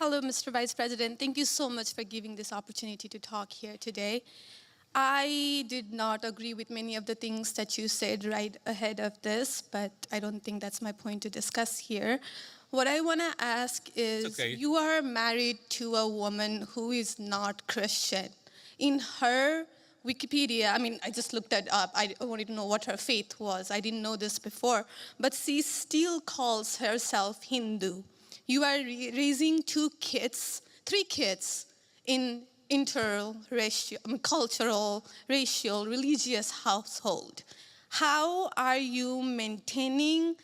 Hello, Mr. Vice President. Thank you so much for giving this opportunity to talk here today. I did not agree with many of the things that you said right ahead of this, but I don't think that's my point to discuss here. What I want to ask is, okay. You are married to a woman who is not Christian. In her Wikipedia, I just looked it up. I wanted to know what her faith was. I didn't know this before. But she still calls herself Hindu. You are raising three kids in interracial, cultural, racial, religious household. How are you maintaining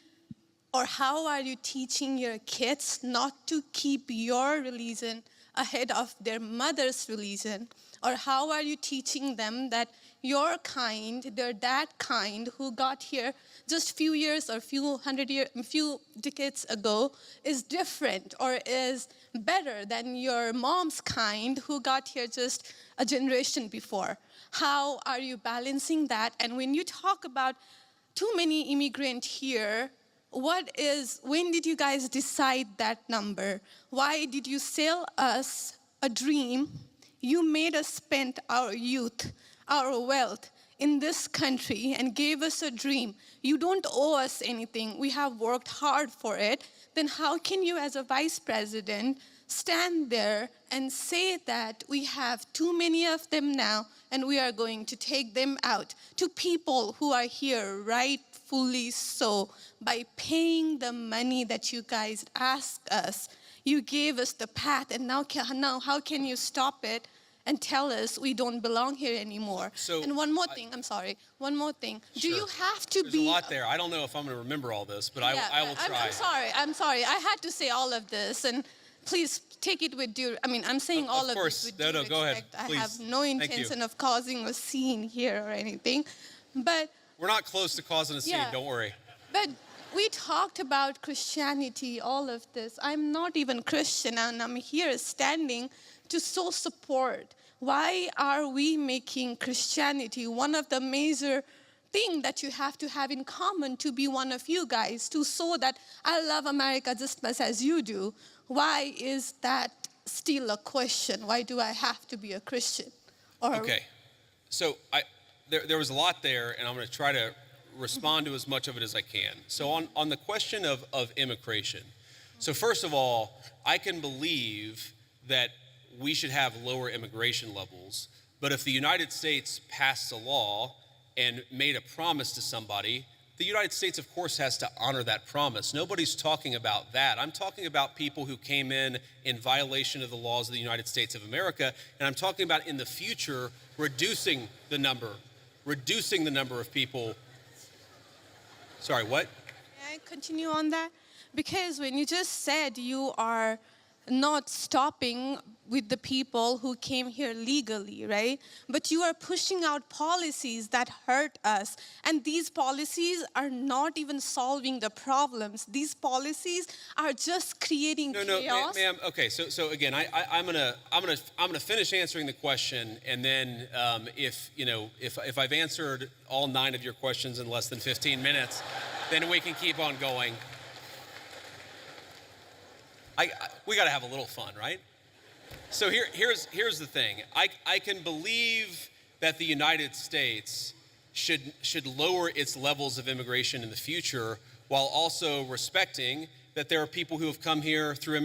or how are you teaching your kids not to keep your religion ahead of their mother's religion? Or how are you teaching them that your kind, they're that kind who got here just few years or few decades ago is different or is better than your mom's kind who got here just a generation before? How are you balancing that? And when you talk about too many immigrants here, when did you guys decide that number? Why did you sell us a dream? You made us spend our youth, our wealth in this country and gave us a dream. You don't owe us anything. We have worked hard for it. Then how can you as a vice president stand there and say that we have too many of them now and we are going to take them out to people who are here rightfully so by paying the money that you guys asked us? You gave us the path, and now how can you stop it and tell us we don't belong here anymore? And one more thing, one more thing. Sure. Do you have to There's be... a lot there. I don't know if I'm going to remember all this, but I will try. I'm sorry. I had to say all of this, and please take it with due... I'm saying all of this with due respect. Go ahead. Please. I have no intention of causing a scene here or anything, but... We're not close to causing a scene, don't worry. But we talked about Christianity, all of this. I'm not even Christian, and I'm here standing to so support. Why are we making Christianity one of the major things that you have to have in common to be one of you guys, to show that I love America just as much as you do? Why is that still a question? Why do I have to be a Christian? Okay, so there was a lot there, and I'm going to try to respond to as much of it as I can. So on the question of immigration, so first of all, I can believe that we should have lower immigration levels, but if the United States passed a law and made a promise to somebody, the United States, of course, has to honor that promise. Nobody's talking about that. I'm talking about people who came in violation of the laws of the United States of America, and I'm talking about in the future reducing the number of people. Sorry, what? May I continue on that? Because when you just said you are not stopping with the people who came here legally, right? But you are pushing out policies that hurt us. And these policies are not even solving the problems. These policies are just creating chaos. No, ma'am. Okay, so again, I'm gonna finish answering the question, and then if I've answered all 9 of your questions in less than 15 minutes, then we can keep on going. We got to have a little fun, right? So here's the thing. I can believe that the United States should lower its levels of immigration in the future, while also respecting that there are people who have come here through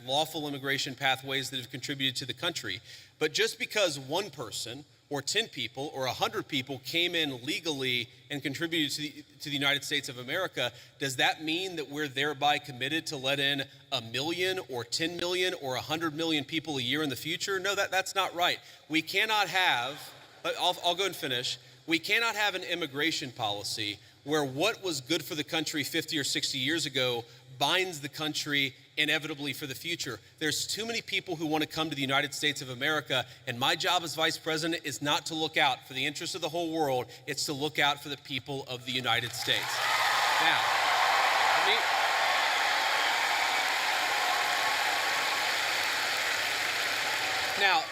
lawful immigration pathways that have contributed to the country. But just because one person or 10 people or 100 people came in legally and contributed to the United States of America, does that mean that we're thereby committed to let in 1 million or 10 million or 100 million people a year in the future? No, that's not right. We cannot have, I'll go and finish. We cannot have an immigration policy where what was good for the country 50 or 60 years ago binds the country inevitably for the future. There's too many people who want to come to the United States of America, and my job as vice president is not to look out for the interests of the whole world, it's to look out for the people of the United States. Now,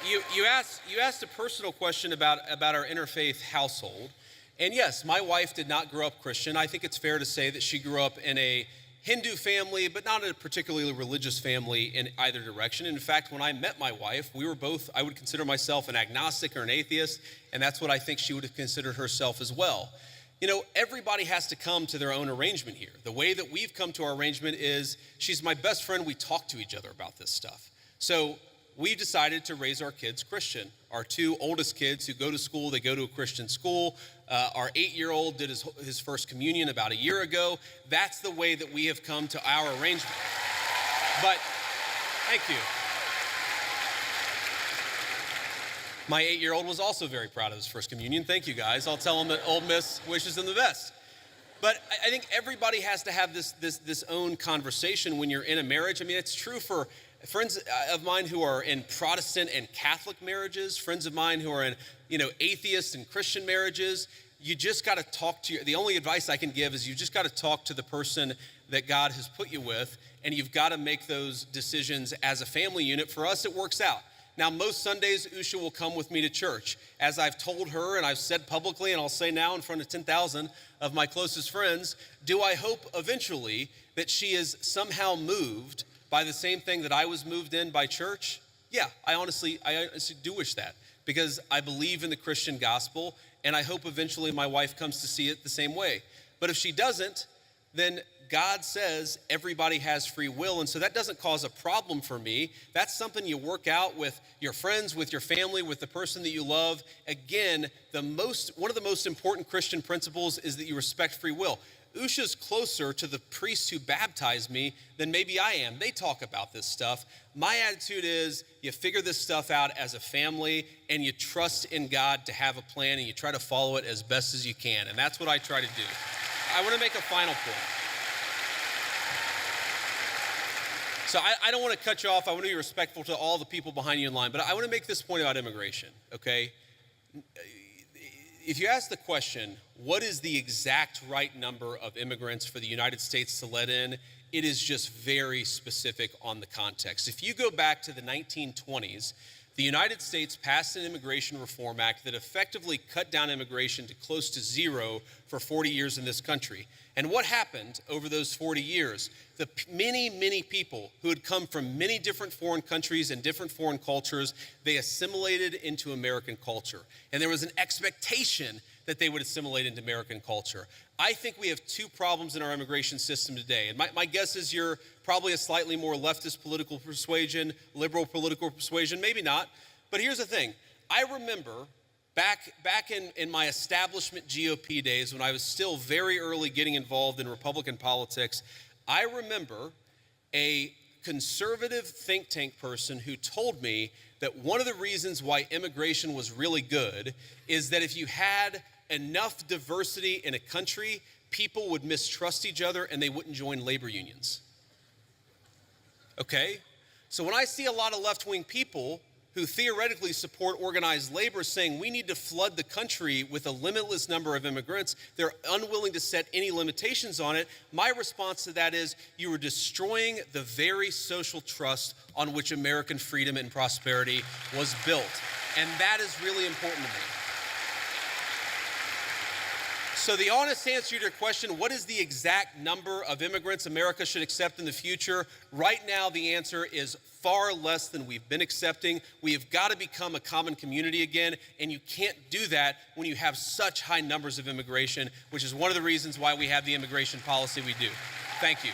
you asked a personal question about our interfaith household. And yes, my wife did not grow up Christian. I think it's fair to say that she grew up in a Hindu family, but not a particularly religious family in either direction. In fact, when I met my wife, we were both, I would consider myself an agnostic or an atheist, and that's what I think she would have considered herself as well. You know, everybody has to come to their own arrangement here. The way that we've come to our arrangement is she's my best friend. We talk to each other about this stuff. So we decided to raise our kids Christian. Our two oldest kids who go to school, they go to a Christian school. Our 8-year-old did his first communion about a year ago. That's the way that we have come to our arrangement. But, thank you. My 8-year-old was also very proud of his first communion. Thank you, guys. I'll tell him that Ole Miss wishes him the best. But I think everybody has to have this own conversation when you're in a marriage. I mean, it's true for friends of mine who are in Protestant and Catholic marriages, friends of mine who are in, atheist and Christian marriages. You just got to talk to the only advice I can give is you just got to talk to the person that God has put you with, and you've got to make those decisions as a family unit. For us, it works out. Now, most Sundays, Usha will come with me to church. As I've told her and I've said publicly, and I'll say now in front of 10,000 of my closest friends, do I hope eventually that she is somehow moved by the same thing that I was moved in by church? Yeah, I honestly do wish that, because I believe in the Christian gospel, and I hope eventually my wife comes to see it the same way. But if she doesn't, then God says everybody has free will, and so that doesn't cause a problem for me. That's something you work out with your friends, with your family, with the person that you love. Again, one of the most important Christian principles is that you respect free will. Usha's closer to the priest who baptized me than maybe I am. They talk about this stuff. My attitude is you figure this stuff out as a family, and you trust in God to have a plan, and you try to follow it as best as you can, and that's what I try to do. I want to make a final point. So I don't want to cut you off. I want to be respectful to all the people behind you in line, but I want to make this point about immigration, okay? If you ask the question, what is the exact right number of immigrants for the United States to let in, it is just very specific on the context. If you go back to the 1920s, the United States passed an Immigration Reform Act that effectively cut down immigration to close to zero for 40 years in this country. And what happened over those 40 years? The many, many people who had come from many different foreign countries and different foreign cultures, they assimilated into American culture. And there was an expectation that they would assimilate into American culture. I think we have two problems in our immigration system today. And my guess is you're probably a slightly more leftist political persuasion, liberal political persuasion, maybe not. But here's the thing. I remember back in my establishment GOP days, when I was still very early getting involved in Republican politics, I remember a conservative think tank person who told me that one of the reasons why immigration was really good is that if you had enough diversity in a country, people would mistrust each other and they wouldn't join labor unions. Okay? So when I see a lot of left-wing people who theoretically support organized labor saying we need to flood the country with a limitless number of immigrants, they're unwilling to set any limitations on it. My response to that is you are destroying the very social trust on which American freedom and prosperity was built. And that is really important to me. So the honest answer to your question, what is the exact number of immigrants America should accept in the future? Right now, the answer is far less than we've been accepting. We have got to become a common community again, and you can't do that when you have such high numbers of immigration, which is one of the reasons why we have the immigration policy we do. Thank you.